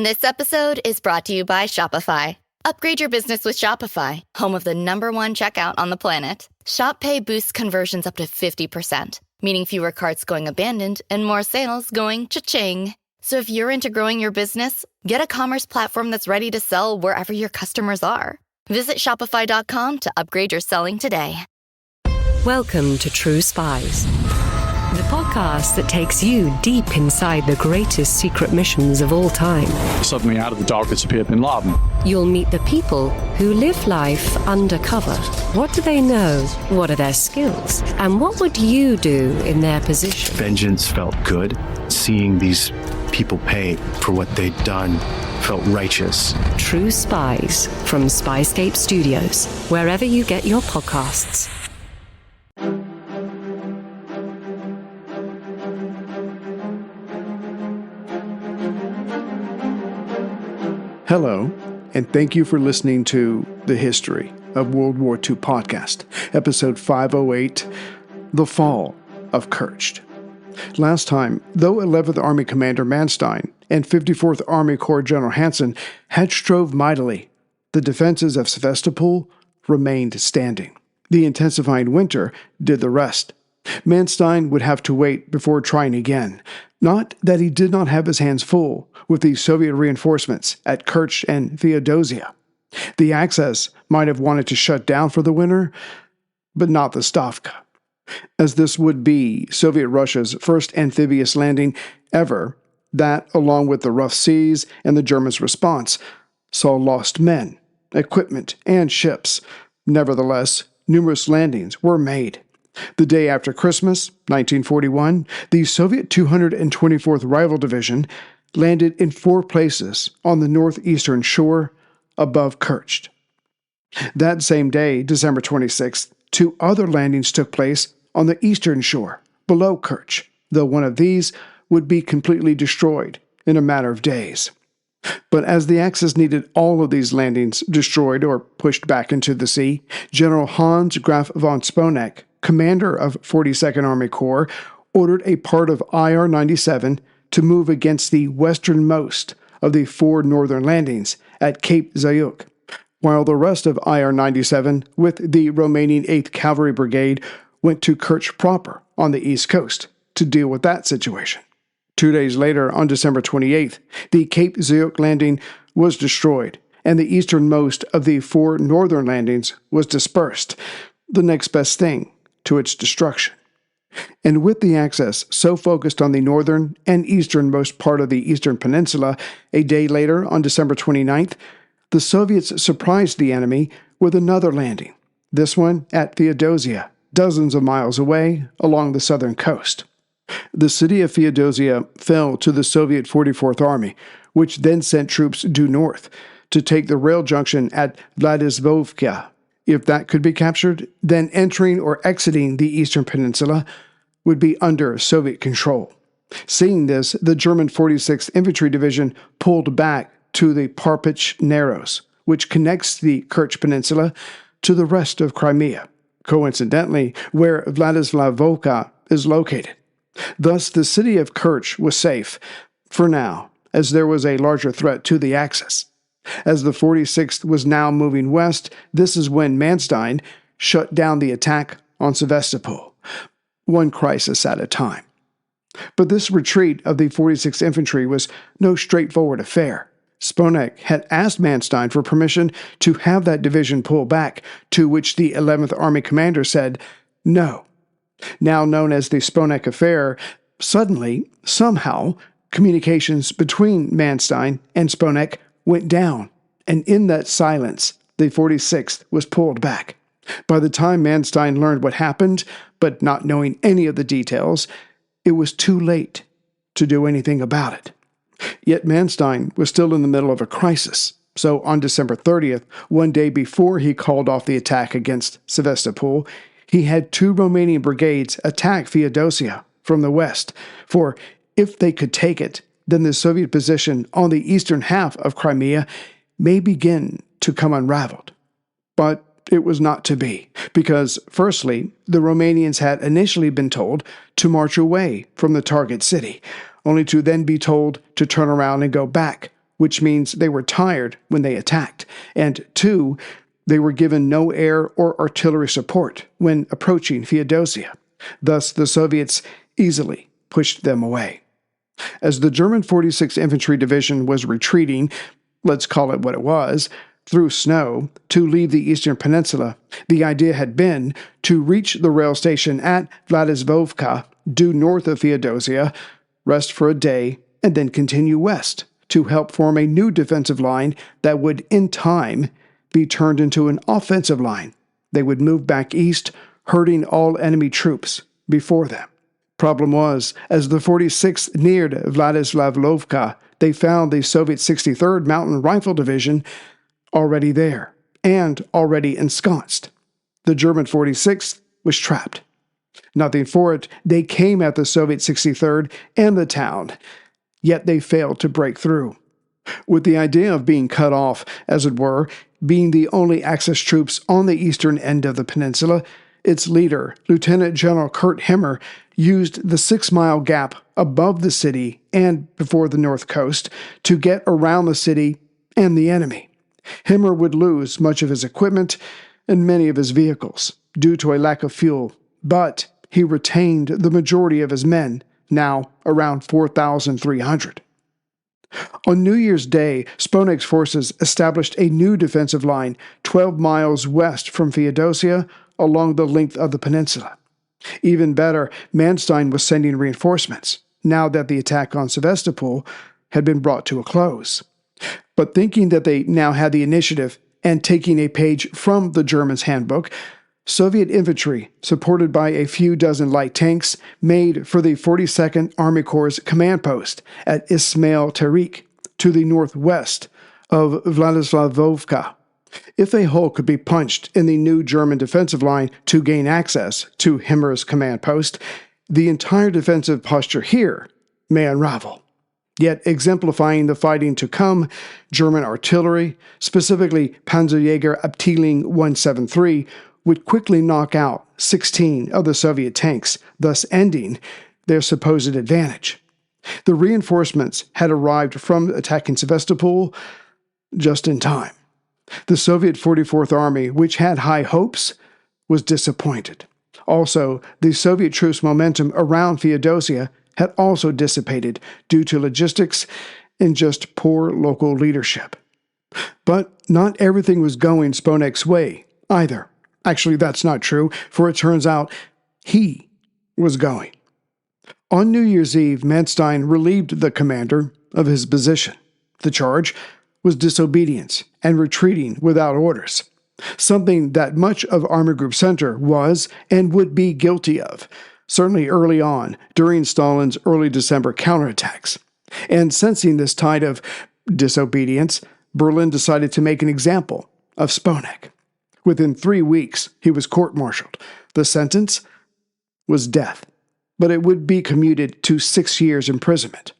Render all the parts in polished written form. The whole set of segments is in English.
This episode is brought to you by Shopify. Upgrade your business with Shopify, home of the #1 checkout on the planet. Shop Pay boosts conversions up to 50%, meaning fewer carts going abandoned and more sales going cha-ching. So if you're into growing your business, get a commerce platform that's ready to sell wherever your customers are. Visit shopify.com to upgrade your selling today. Welcome to True Spies, the podcast that takes you deep inside the greatest secret missions of all time. Suddenly, out of the darkness appeared Bin Laden. You'll meet the people who live life undercover. What do they know? What are their skills? And what would you do in their position? Vengeance felt good. Seeing these people pay for what they'd done felt righteous. True Spies from Spyscape Studios, wherever you get your podcasts. Hello, and thank you for listening to The History of World War II podcast, episode 508, The Fall of Kerch. Last time, though 11th Army Commander Manstein and 54th Army Corps General Hansen had strove mightily, the defenses of Sevastopol remained standing. The intensifying winter did the rest. Manstein would have to wait before trying again. Not that he did not have his hands full with the Soviet reinforcements at Kerch and Feodosia. The Axis might have wanted to shut down for the winter, but not the Stavka, as this would be Soviet Russia's first amphibious landing ever. That, along with the rough seas and the Germans' response, saw lost men, equipment, and ships. Nevertheless, numerous landings were made. The day after Christmas, 1941, the Soviet 224th Rifle Division landed in 4 places on the northeastern shore above Kerch. That same day, December 26th, 2 other landings took place on the eastern shore, below Kerch, though one of these would be completely destroyed in a matter of days. But as the Axis needed all of these landings destroyed or pushed back into the sea, General Hans Graf von Sponeck, commander of 42nd Army Corps, ordered a part of IR-97 to move against the westernmost of the 4 northern landings at Cape Zayuk, while the rest of IR-97 with the remaining 8th Cavalry Brigade went to Kerch proper on the east coast to deal with that situation. 2 days later, on December 28th, the Cape Zayuk landing was destroyed, and the easternmost of the 4 northern landings was dispersed, the next best thing to its destruction. And with the Axis so focused on the northern and easternmost part of the eastern peninsula, a day later, on December 29th, the Soviets surprised the enemy with another landing, this one at Feodosia, dozens of miles away along the southern coast. The city of Feodosia fell to the Soviet 44th Army, which then sent troops due north to take the rail junction at Vladislavovka. If that could be captured, then entering or exiting the eastern peninsula would be under Soviet control. Seeing this, the German 46th Infantry Division pulled back to the Parpich Narrows, which connects the Kerch Peninsula to the rest of Crimea, coincidentally where Vladislavovka is located. Thus, the city of Kerch was safe, for now, as there was a larger threat to the Axis. As the 46th was now moving west, this is when Manstein shut down the attack on Sevastopol, one crisis at a time. But this retreat of the 46th Infantry was no straightforward affair. Sponeck had asked Manstein for permission to have that division pull back, to which the 11th Army commander said no. Now known as the Sponeck Affair, suddenly, somehow, communications between Manstein and Sponeck went down, and in that silence, the 46th was pulled back. By the time Manstein learned what happened, but not knowing any of the details, it was too late to do anything about it. Yet Manstein was still in the middle of a crisis, so on December 30th, one day before he called off the attack against Sevastopol, he had 2 Romanian brigades attack Feodosia from the west, for if they could take it, then the Soviet position on the eastern half of Crimea may begin to come unraveled. But it was not to be, because, firstly, the Romanians had initially been told to march away from the target city, only to then be told to turn around and go back which means they were tired when they attacked, and 2, they were given no air or artillery support when approaching Feodosia. Thus, the Soviets easily pushed them away. As the German 46th Infantry Division was retreating, let's call it what it was, through snow to leave the eastern peninsula, the idea had been to reach the rail station at Władysławka, due north of Feodosia, rest for a day, and then continue west to help form a new defensive line that would, in time, be turned into an offensive line. They would move back east, herding all enemy troops before them. Problem was, as the 46th neared Władysławka, they found the Soviet 63rd Mountain Rifle Division already there and already ensconced. The German 46th was trapped. Nothing for it, they came at the Soviet 63rd and the town, yet they failed to break through. With the idea of being cut off, as it were, being the only Axis troops on the eastern end of the peninsula, its leader, Lieutenant General Kurt Himmer, used the 6-mile gap above the city and before the north coast to get around the city and the enemy. Himmer would lose much of his equipment and many of his vehicles due to a lack of fuel, but he retained the majority of his men, now around 4,300. On New Year's Day, Sponek's forces established a new defensive line 12 miles west from Feodosia along the length of the peninsula. Even better, Manstein was sending reinforcements, now that the attack on Sevastopol had been brought to a close. But thinking that they now had the initiative and taking a page from the Germans' handbook, Soviet infantry, supported by a few dozen light tanks, made for the 42nd Army Corps' command post at Ismail Tariq, to the northwest of Władysławka. If a hole could be punched in the new German defensive line to gain access to Himmer's command post, the entire defensive posture here may unravel. Yet exemplifying the fighting to come, German artillery, specifically Panzerjäger Abteilung 173, would quickly knock out 16 of the Soviet tanks, thus ending their supposed advantage. The reinforcements had arrived from attacking Sevastopol just in time. The Soviet 44th Army, which had high hopes, was disappointed. Also, the Soviet troops' momentum around Feodosia had also dissipated due to logistics and just poor local leadership. But not everything was going Sponek's way either. Actually, that's not true, for it turns out he was going. On New Year's Eve, Manstein relieved the commander of his position. The charge was disobedience and retreating without orders, something that much of Army Group Center was and would be guilty of, certainly early on during Stalin's early December counterattacks. And sensing this tide of disobedience, Berlin decided to make an example of Sponek. Within 3 weeks, he was court-martialed. The sentence was death, but it would be commuted to 6 years imprisonment.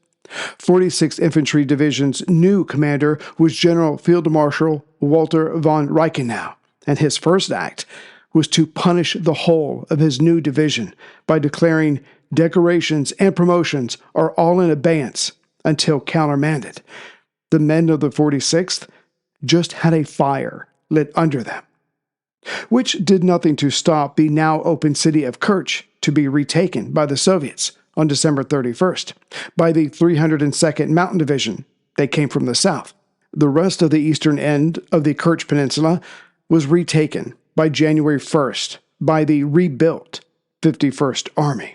46th Infantry Division's new commander was General Field Marshal Walter von Reichenau, and his first act was to punish the whole of his new division by declaring decorations and promotions are all in abeyance until countermanded. The men of the 46th just had a fire lit under them, which did nothing to stop the now open city of Kerch to be retaken by the Soviets on December 31st by the 302nd Mountain Division. They came from the south. The rest of the eastern end of the Kerch Peninsula was retaken by January 1st by the rebuilt 51st Army.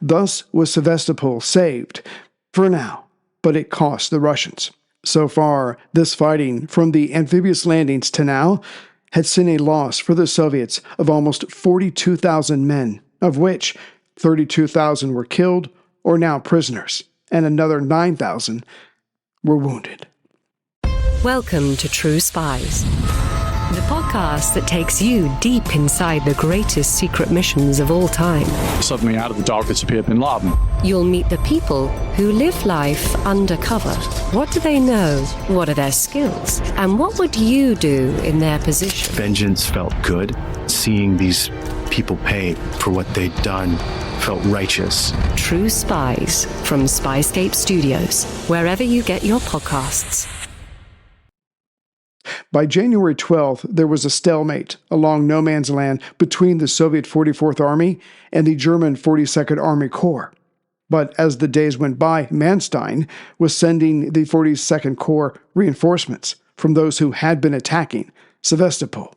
Thus was Sevastopol saved, for now, but it cost the Russians. So far, this fighting from the amphibious landings to now had seen a loss for the Soviets of almost 42,000 men, of which 32,000 were killed or now prisoners, and another 9,000 were wounded. Welcome to True Spies, the podcast that takes you deep inside the greatest secret missions of all time. Suddenly out of the darkness appeared Bin Laden. You'll meet the people who live life undercover. What do they know? What are their skills? And what would you do in their position? Vengeance felt good. Seeing these people pay for what they'd done felt righteous. True Spies from Spyscape Studios, wherever you get your podcasts. By January 12th, there was a stalemate along no man's land between the Soviet 44th Army and the German 42nd Army Corps. But as the days went by, Manstein was sending the 42nd Corps reinforcements from those who had been attacking Sevastopol.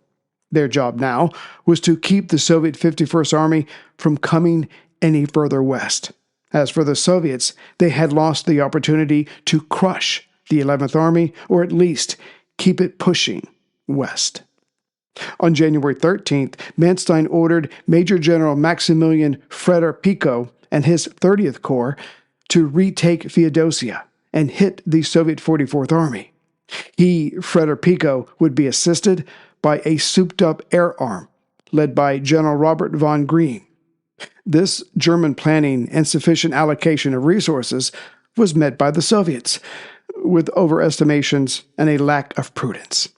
Their job now was to keep the Soviet 51st Army from coming any further west. As for the Soviets, they had lost the opportunity to crush the 11th Army, or at least keep it pushing west. On January 13th, Manstein ordered Major General Maximilian Freder-Pico and his 30th Corps to retake Feodosia and hit the Soviet 44th Army. He, Freder-Pico, would be assisted by a souped-up air arm led by General Robert von Green. This German planning and sufficient allocation of resources was met by the Soviets, with overestimations and a lack of prudence.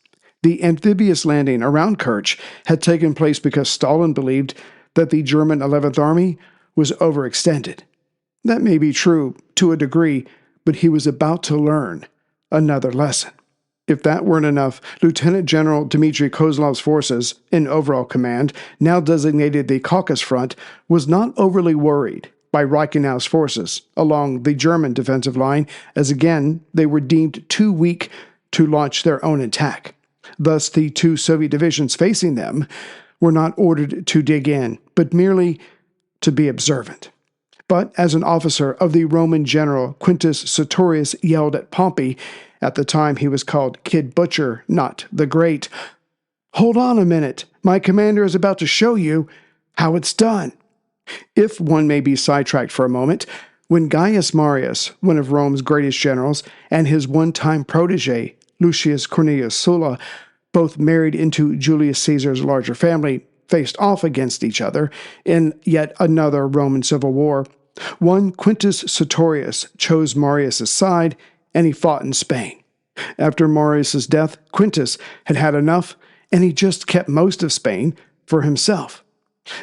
The amphibious landing around Kerch had taken place because Stalin believed that the German 11th Army was overextended. That may be true to a degree, but he was about to learn another lesson. If that weren't enough, Lieutenant General Dmitry Kozlov's forces, in overall command, now designated the Caucasus Front, was not overly worried by Reichenau's forces along the German defensive line, as again they were deemed too weak to launch their own attack. Thus, the two Soviet divisions facing them were not ordered to dig in, but merely to be observant. But as an officer of the Roman general Quintus Sertorius yelled at Pompey, at the time he was called Kid Butcher, not the Great, "Hold on a minute, my commander is about to show you how it's done." If one may be sidetracked for a moment, when Gaius Marius, one of Rome's greatest generals, and his one-time protege, Lucius Cornelius Sulla, both married into Julius Caesar's larger family, faced off against each other in yet another Roman civil war, one Quintus Sertorius chose Marius' side, and he fought in Spain. After Marius' death, Quintus had had enough, and he just kept most of Spain for himself.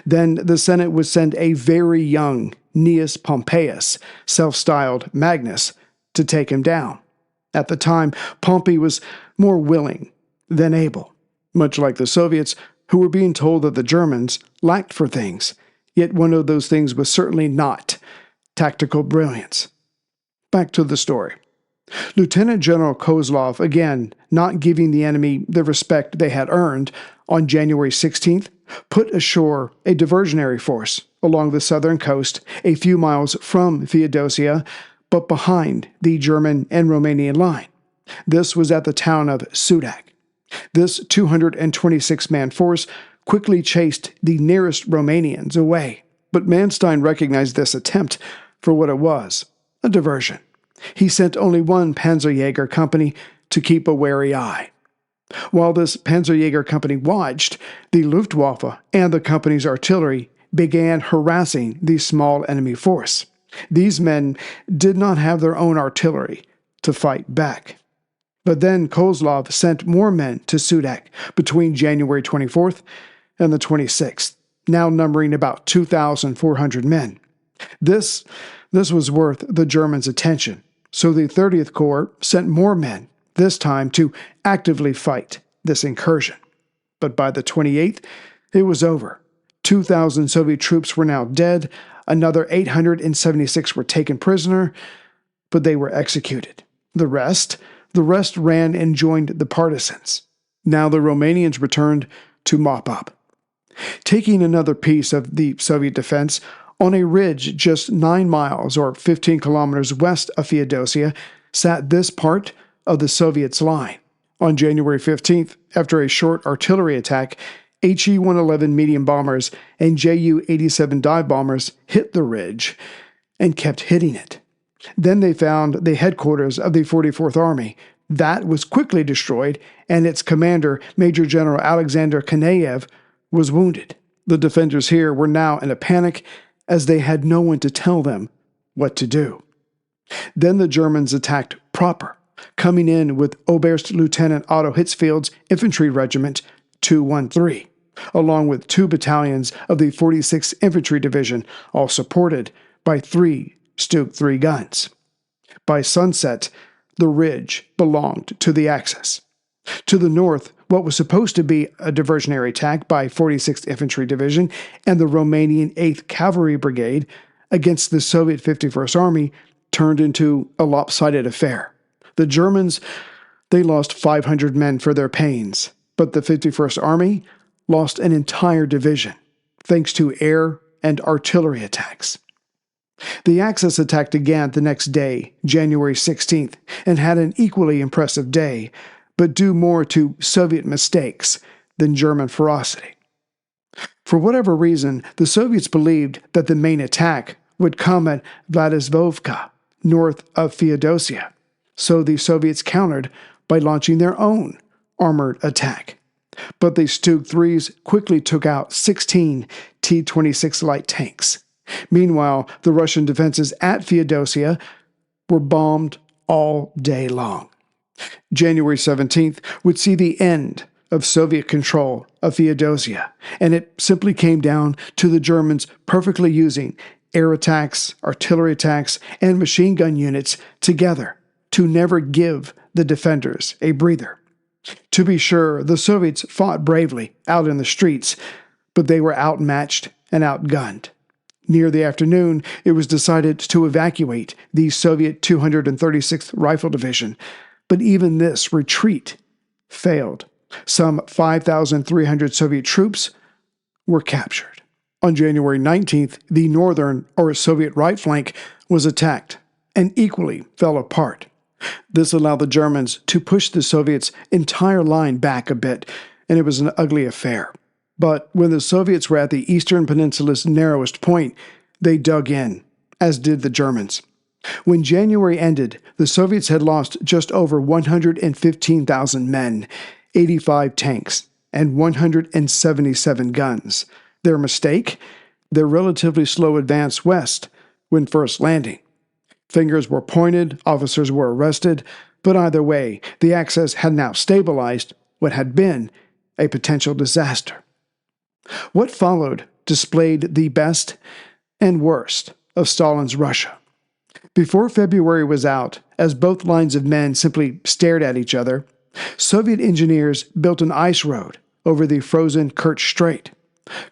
Then the Senate would send a very young Gnaeus Pompeius, self-styled Magnus, to take him down. At the time, Pompey was more willing than able, much like the Soviets, who were being told that the Germans lacked for things, yet one of those things was certainly not tactical brilliance. Back to the story. Lieutenant General Kozlov, again not giving the enemy the respect they had earned, on January 16th, put ashore a diversionary force along the southern coast, a few miles from Feodosia, but behind the German and Romanian line. This was at the town of Sudak. This 226-man force quickly chased the nearest Romanians away, but Manstein recognized this attempt for what it was, a diversion. He sent only one Panzerjäger company to keep a wary eye. While this Panzerjäger company watched, the Luftwaffe and the company's artillery began harassing the small enemy force. These men did not have their own artillery to fight back. But then Kozlov sent more men to Sudak between January 24th and the 26th, now numbering about 2,400 men. This was worth the Germans' attention, so the 30th Corps sent more men, this time to actively fight this incursion. But by the 28th, it was over. 2,000 Soviet troops were now dead, another 876 were taken prisoner, but they were executed. The rest ran and joined the partisans. Now the Romanians returned to mop up. Taking another piece of the Soviet defense, on a ridge just 9 miles or 15 kilometers west of Feodosia sat this part of the Soviets' line. On January 15th, after a short artillery attack, HE-111 medium bombers and Ju-87 dive bombers hit the ridge and kept hitting it. Then they found the headquarters of the 44th Army. That was quickly destroyed, and its commander, Major General Alexander Kanaev, was wounded. The defenders here were now in a panic, as they had no one to tell them what to do. Then the Germans attacked proper, coming in with Oberst Lieutenant Otto Hitzfeld's infantry regiment 213. along with 2 battalions of the 46th Infantry Division, all supported by 3 Stug 3 guns. By sunset, the ridge belonged to the Axis. To the north, what was supposed to be a diversionary attack by 46th Infantry Division and the Romanian 8th Cavalry Brigade against the Soviet 51st Army turned into a lopsided affair. The Germans, they lost 500 men for their pains, but the 51st Army lost an entire division, thanks to air and artillery attacks. The Axis attacked again the next day, January 16th, and had an equally impressive day, but due more to Soviet mistakes than German ferocity. For whatever reason, the Soviets believed that the main attack would come at Vladislavka, north of Feodosia, so the Soviets countered by launching their own armored attack. But the Stug 3s quickly took out 16 T-26 light tanks. Meanwhile, the Russian defenses at Feodosia were bombed all day long. January 17th would see the end of Soviet control of Feodosia, and it simply came down to the Germans perfectly using air attacks, artillery attacks, and machine gun units together to never give the defenders a breather. To be sure, the Soviets fought bravely out in the streets, but they were outmatched and outgunned. Near the afternoon, it was decided to evacuate the Soviet 236th Rifle Division, but even this retreat failed. Some 5,300 Soviet troops were captured. On January 19th, the northern, or Soviet right flank, was attacked and equally fell apart. This allowed the Germans to push the Soviets' entire line back a bit, and it was an ugly affair. But when the Soviets were at the Eastern Peninsula's narrowest point, they dug in, as did the Germans. When January ended, the Soviets had lost just over 115,000 men, 85 tanks, and 177 guns. Their mistake? Their relatively slow advance west when first landing. Fingers were pointed, officers were arrested, but either way, the Axis had now stabilized what had been a potential disaster. What followed displayed the best and worst of Stalin's Russia. Before February was out, as both lines of men simply stared at each other, Soviet engineers built an ice road over the frozen Kerch Strait.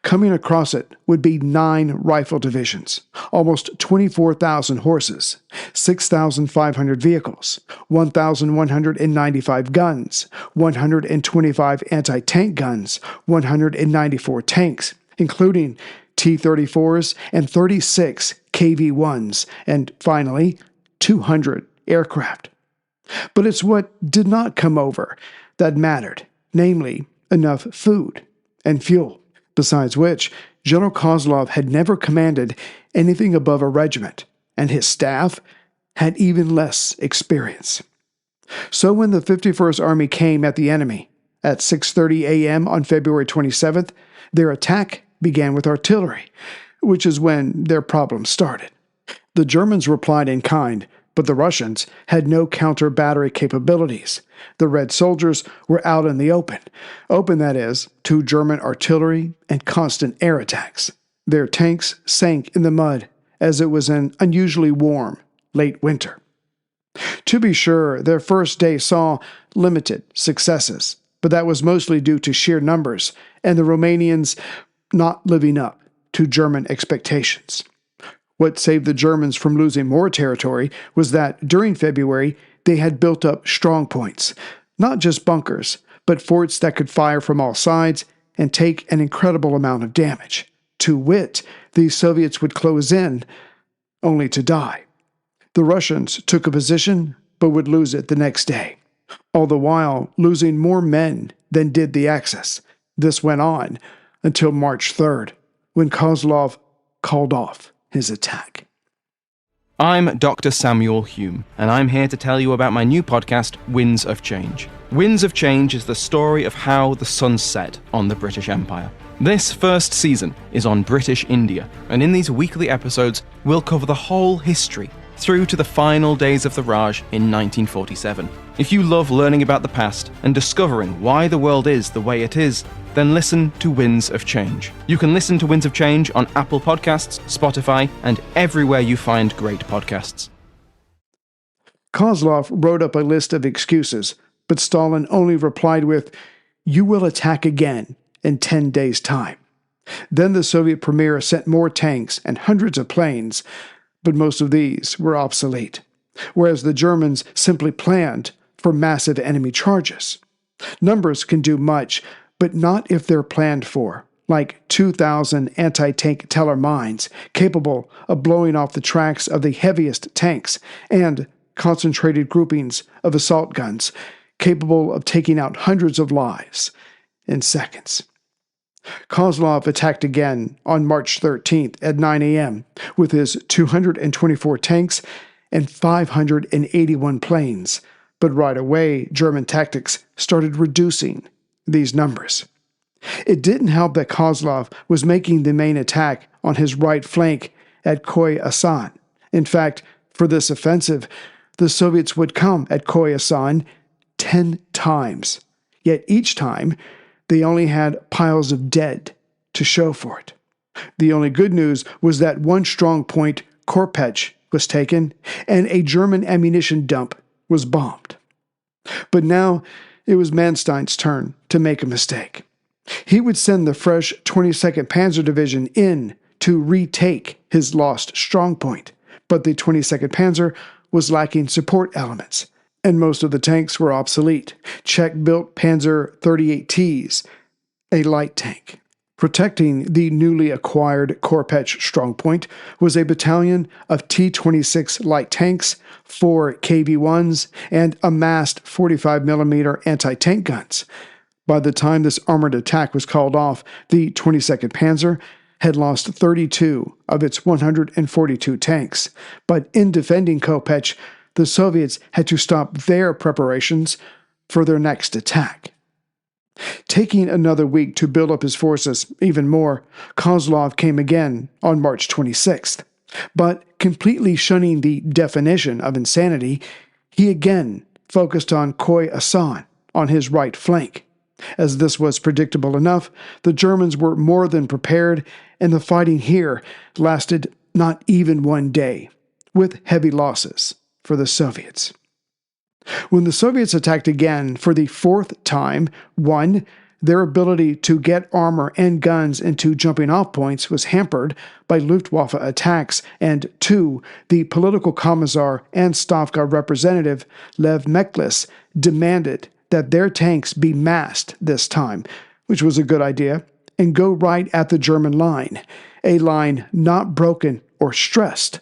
Coming across it would be 9 rifle divisions, almost 24,000 horses, 6,500 vehicles, 1,195 guns, 125 anti-tank guns, 194 tanks, including T-34s and 36 KV-1s, and finally, 200 aircraft. But it's what did not come over that mattered, namely, enough food and fuel. Besides which, General Kozlov had never commanded anything above a regiment, and his staff had even less experience. So when the 51st Army came at the enemy at 6:30 a.m. on February 27th, their attack began with artillery, which is when their problems started. The Germans replied in kind, but the Russians had no counter-battery capabilities. The Red soldiers were out in the open. Open, that is, to German artillery and constant air attacks. Their tanks sank in the mud, as it was an unusually warm, late winter. To be sure, their first day saw limited successes, but that was mostly due to sheer numbers and the Romanians not living up to German expectations. What saved the Germans from losing more territory was that, during February, they had built up strong points, not just bunkers, but forts that could fire from all sides and take an incredible amount of damage. To wit, the Soviets would close in, only to die. The Russians took a position, but would lose it the next day, all the while losing more men than did the Axis. This went on until March 3rd, when Kozlov called off his attack. I'm Dr. Samuel Hume, and I'm here to tell you about my new podcast, Winds of Change. Winds of Change is the story of how the sun set on the British Empire. This first season is on British India, and in these weekly episodes, we'll cover the whole history through to the final days of the Raj in 1947. If you love learning about the past and discovering why the world is the way it is, then listen to Winds of Change. You can listen to Winds of Change on Apple Podcasts, Spotify, and everywhere you find great podcasts. Kozlov wrote up a list of excuses, but Stalin only replied with, "You will attack again in 10 days' time." Then the Soviet Premier sent more tanks and hundreds of planes, but most of these were obsolete, whereas the Germans simply planned for massive enemy charges. Numbers can do much, but not if they're planned for, like 2,000 anti-tank Teller mines capable of blowing off the tracks of the heaviest tanks, and concentrated groupings of assault guns capable of taking out hundreds of lives in seconds. Kozlov attacked again on March 13th at 9 a.m. with his 224 tanks and 581 planes, but right away German tactics started reducing these numbers. It didn't help that Kozlov was making the main attack on his right flank at Khoy-Asan. In fact, for this offensive, the Soviets would come at Khoy-Asan 10 times, yet each time they only had piles of dead to show for it. The only good news was that one strong point, Kerch, was taken, and a German ammunition dump was bombed. But now it was Manstein's turn to make a mistake. He would send the fresh 22nd Panzer Division in to retake his lost strongpoint, but the 22nd Panzer was lacking support elements, and most of the tanks were obsolete. Czech-built Panzer 38Ts, a light tank. Protecting the newly acquired Kerch strongpoint was a battalion of T-26 light tanks, 4 KV-1s, and amassed 45mm anti-tank guns. By the time this armored attack was called off, the 22nd Panzer had lost 32 of its 142 tanks. But in defending Kerch, the Soviets had to stop their preparations for their next attack. Taking another week to build up his forces even more, Kozlov came again on March 26th. But completely shunning the definition of insanity, he again focused on Khoy-Asan on his right flank. As this was predictable enough, the Germans were more than prepared, and the fighting here lasted not even 1 day, with heavy losses for the Soviets. When the Soviets attacked again for the 4th time, 1. Their ability to get armor and guns into jumping-off points was hampered by Luftwaffe attacks, and 2. The political commissar and Stavka representative, Lev Meklis, demanded that their tanks be massed this time, which was a good idea, and go right at the German line, a line not broken or stressed.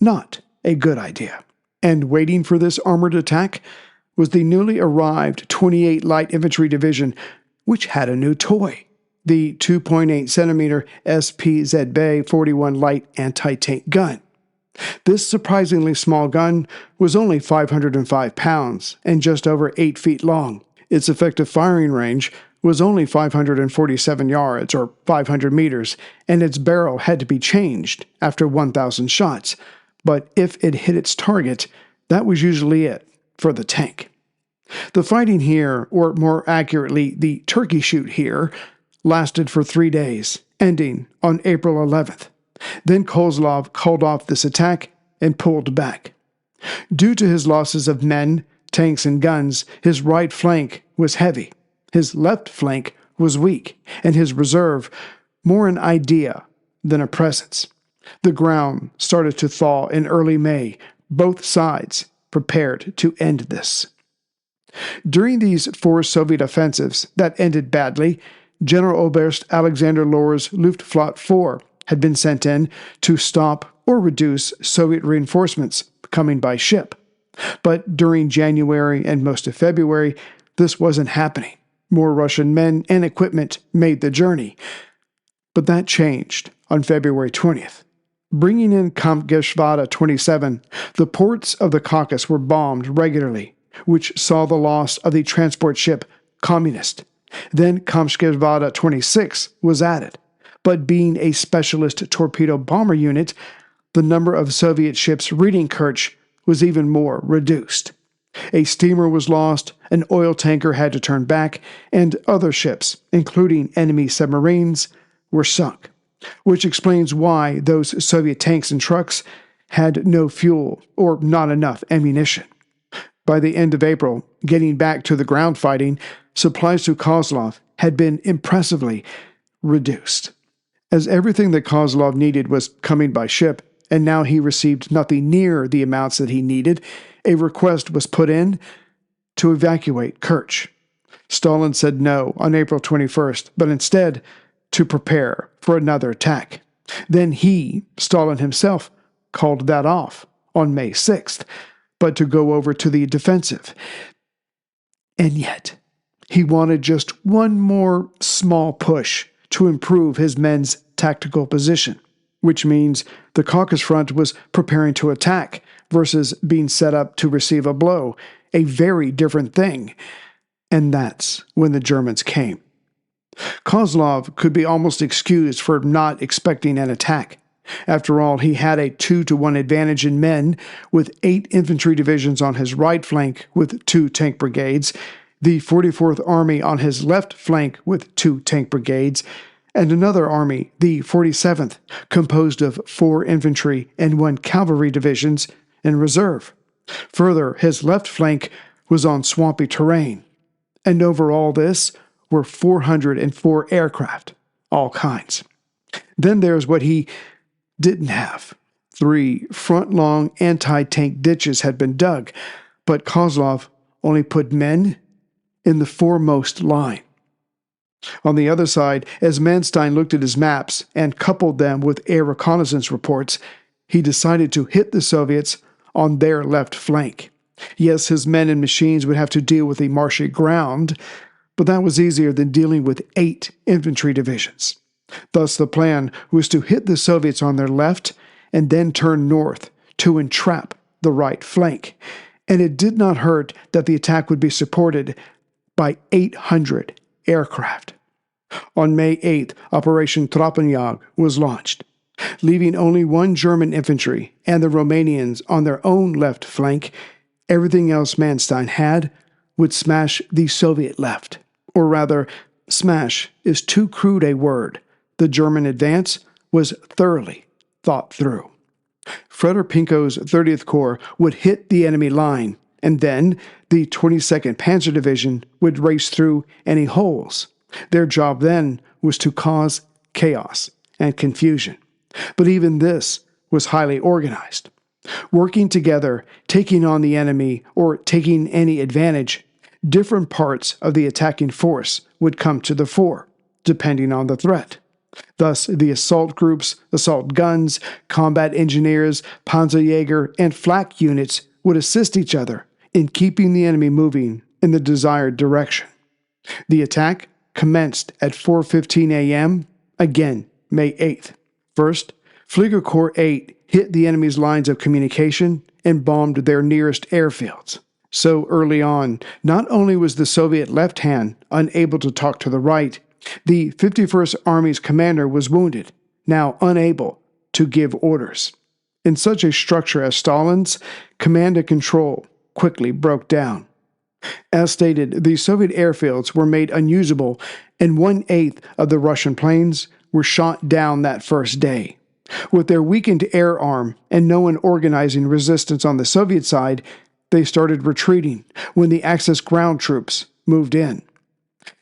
Not a good idea. And waiting for this armored attack was the newly arrived 28 Light Infantry Division, which had a new toy, the 2.8cm SPZB 41 light anti-tank gun. This surprisingly small gun was only 505 pounds and just over 8 feet long. Its effective firing range was only 547 yards or 500 meters, and its barrel had to be changed after 1,000 shots. But if it hit its target, that was usually it for the tank. The fighting here, or more accurately, the turkey shoot here, lasted for 3 days, ending on April 11th. Then Kozlov called off this attack and pulled back. Due to his losses of men, tanks, and guns, his right flank was heavy, his left flank was weak, and his reserve more an idea than a presence. The ground started to thaw in early May. Both sides prepared to end this. During these 4 Soviet offensives that ended badly, General Oberst Alexander Lohr's Luftwaffe 4 had been sent in to stop or reduce Soviet reinforcements coming by ship. But during January and most of February, this wasn't happening. More Russian men and equipment made the journey. But that changed on February 20th. Bringing in Kampfgeschwader 27, the ports of the Caucasus were bombed regularly, which saw the loss of the transport ship Communist. Then Kampfgeschwader 26 was added, but being a specialist torpedo bomber unit, the number of Soviet ships reading Kerch was even more reduced. A steamer was lost, an oil tanker had to turn back, and other ships, including enemy submarines, were sunk, which explains why those Soviet tanks and trucks had no fuel or not enough ammunition. By the end of April, getting back to the ground fighting, supplies to Kozlov had been impressively reduced. As everything that Kozlov needed was coming by ship, and now he received nothing near the amounts that he needed, a request was put in to evacuate Kerch. Stalin said no on April 21st, but instead to prepare for another attack. Then he, Stalin himself, called that off on May 6th, but to go over to the defensive. And yet, he wanted just one more small push to improve his men's tactical position, which means the Caucasus Front was preparing to attack versus being set up to receive a blow, a very different thing. And that's when the Germans came. Kozlov could be almost excused for not expecting an attack. After all, he had a 2-to-1 advantage in men, with 8 infantry divisions on his right flank with 2 tank brigades, the 44th Army on his left flank with 2 tank brigades, and another army, the 47th, composed of 4 infantry and 1 cavalry divisions in reserve. Further, his left flank was on swampy terrain. And over all this were 404 aircraft, all kinds. Then there's what he didn't have. 3 front-long anti-tank ditches had been dug, but Kozlov only put men in the foremost line. On the other side, as Manstein looked at his maps and coupled them with air reconnaissance reports, he decided to hit the Soviets on their left flank. Yes, his men and machines would have to deal with the marshy ground, but that was easier than dealing with 8 infantry divisions. Thus, the plan was to hit the Soviets on their left and then turn north to entrap the right flank. And it did not hurt that the attack would be supported by 800 aircraft. On May 8th, Operation Trappenjagd was launched. Leaving only 1 German infantry and the Romanians on their own left flank, everything else Manstein had would smash the Soviet left. Or rather, smash is too crude a word. The German advance was thoroughly thought through. Fredor-Pinko's 30th Corps would hit the enemy line, and then the 22nd Panzer Division would race through any holes. Their job then was to cause chaos and confusion. But even this was highly organized. Working together, taking on the enemy, or taking any advantage, different parts of the attacking force would come to the fore, depending on the threat. Thus, the assault groups, assault guns, combat engineers, Panzerjäger, and flak units would assist each other in keeping the enemy moving in the desired direction. The attack commenced at 4:15 a.m., again, May 8th. First, Flieger Corps 8 hit the enemy's lines of communication and bombed their nearest airfields. So early on, not only was the Soviet left hand unable to talk to the right, the 51st Army's commander was wounded, now unable to give orders. In such a structure as Stalin's, command and control quickly broke down. As stated, the Soviet airfields were made unusable, and 1/8 of the Russian planes were shot down that first day. With their weakened air arm and no one organizing resistance on the Soviet side, they started retreating when the Axis ground troops moved in.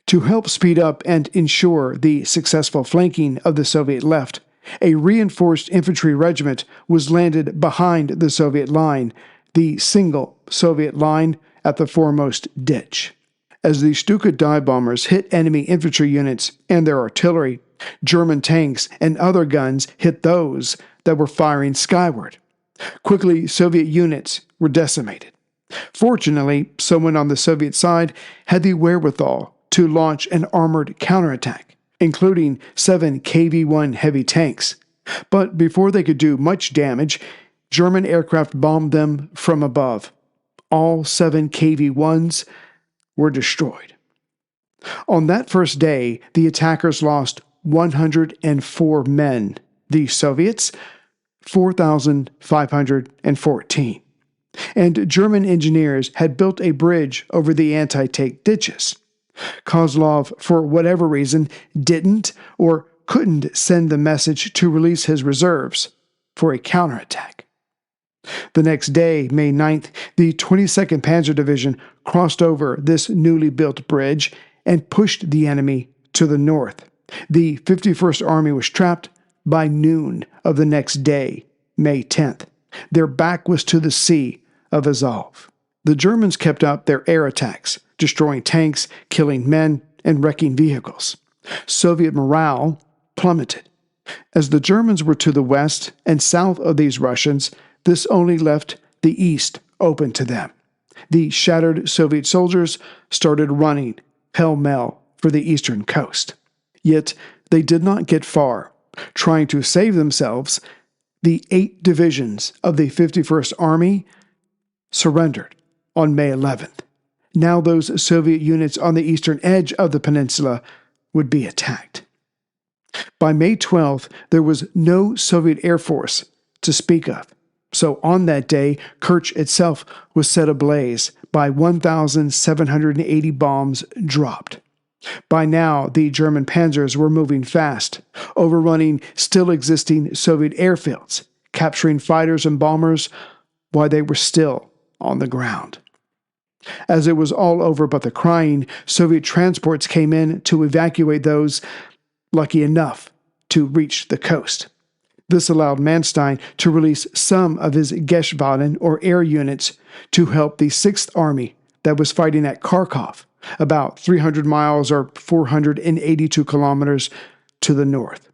To help speed up and ensure the successful flanking of the Soviet left, a reinforced infantry regiment was landed behind the Soviet line, the single Soviet line at the foremost ditch. As the Stuka dive bombers hit enemy infantry units and their artillery, German tanks and other guns hit those that were firing skyward. Quickly, Soviet units were decimated. Fortunately, someone on the Soviet side had the wherewithal to launch an armored counterattack, including 7 KV-1 heavy tanks. But before they could do much damage, German aircraft bombed them from above. All 7 KV-1s were destroyed. On that first day, the attackers lost 104 men. The Soviets, 4,514. and German engineers had built a bridge over the anti-tank ditches. Kozlov, for whatever reason, didn't or couldn't send the message to release his reserves for a counterattack. The next day, May 9th, the 22nd Panzer Division crossed over this newly built bridge and pushed the enemy to the north. The 51st Army was trapped by noon of the next day, May 10th. Their back was to the Sea of Azov. The Germans kept up their air attacks, destroying tanks, killing men, and wrecking vehicles. Soviet morale plummeted. As the Germans were to the west and south of these Russians, this only left the east open to them. The shattered Soviet soldiers started running pell-mell for the eastern coast. Yet they did not get far. Trying to save themselves, the 8 divisions of the 51st Army surrendered on May 11th. Now those Soviet units on the eastern edge of the peninsula would be attacked. By May 12th, there was no Soviet Air Force to speak of. So on that day, Kerch itself was set ablaze by 1,780 bombs dropped. By now, the German panzers were moving fast, overrunning still existing Soviet airfields, capturing fighters and bombers while they were still on the ground. As it was all over but the crying, Soviet transports came in to evacuate those lucky enough to reach the coast. This allowed Manstein to release some of his Geschwaden or air units to help the 6th Army that was fighting at Kharkov, about 300 miles or 482 kilometers to the north.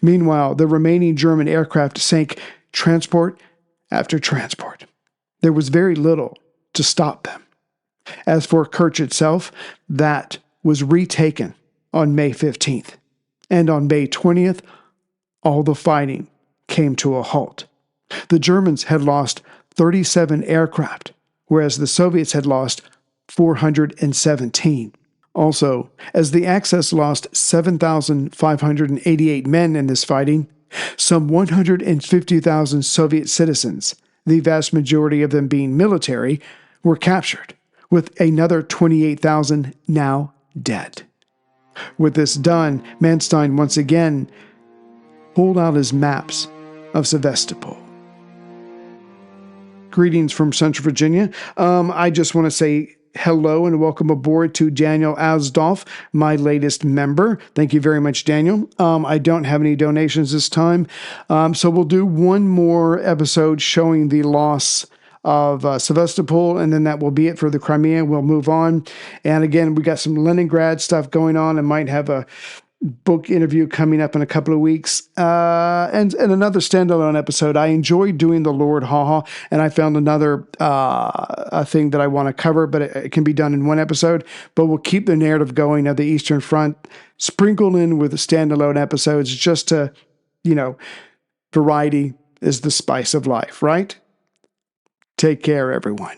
Meanwhile, the remaining German aircraft sank transport after transport. There was very little to stop them. As for Kerch itself, that was retaken on May 15th. And on May 20th, all the fighting came to a halt. The Germans had lost 37 aircraft, whereas the Soviets had lost 417. Also, as the Axis lost 7,588 men in this fighting, some 150,000 Soviet citizens, the vast majority of them being military, were captured, with another 28,000 now dead. With this done, Manstein once again pulled out his maps of Sevastopol. Greetings from Central Virginia. I just want to say hello and welcome aboard to Daniel Asdolf, my latest member. Thank you very much, Daniel. I don't have any donations this time, so we'll do one more episode showing the loss of Sevastopol, and then that will be it for the Crimea. We'll move on. And again, we got some Leningrad stuff going on and might have a book interview coming up in a couple of weeks, and another standalone episode. I enjoyed doing the Lord Haha, and I found another a thing that I want to cover, but it can be done in one episode. But we'll keep the narrative going of the Eastern Front, sprinkled in with standalone episodes, just to, variety is the spice of life, right? Take care, everyone.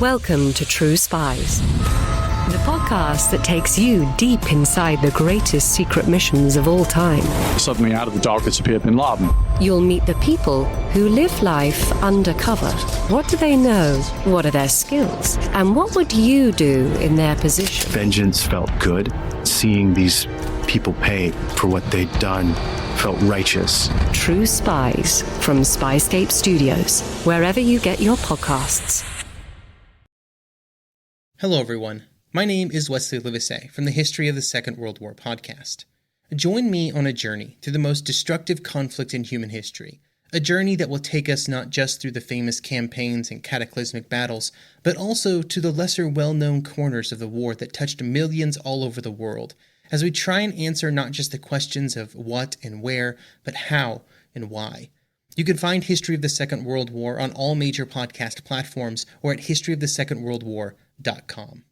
Welcome to True Spies, the podcast that takes you deep inside the greatest secret missions of all time. Suddenly, out of the darkness appeared Bin Laden. You'll meet the people who live life undercover. What do they know? What are their skills? And what would you do in their position? Vengeance felt good. Seeing these people pay for what they'd done felt righteous. True Spies from Spyscape Studios, wherever you get your podcasts. Hello, everyone. My name is Wesley Livesey from the History of the Second World War podcast. Join me on a journey through the most destructive conflict in human history, a journey that will take us not just through the famous campaigns and cataclysmic battles, but also to the lesser well-known corners of the war that touched millions all over the world, as we try and answer not just the questions of what and where, but how and why. You can find History of the Second World War on all major podcast platforms or at historyofthesecondworldwar.com.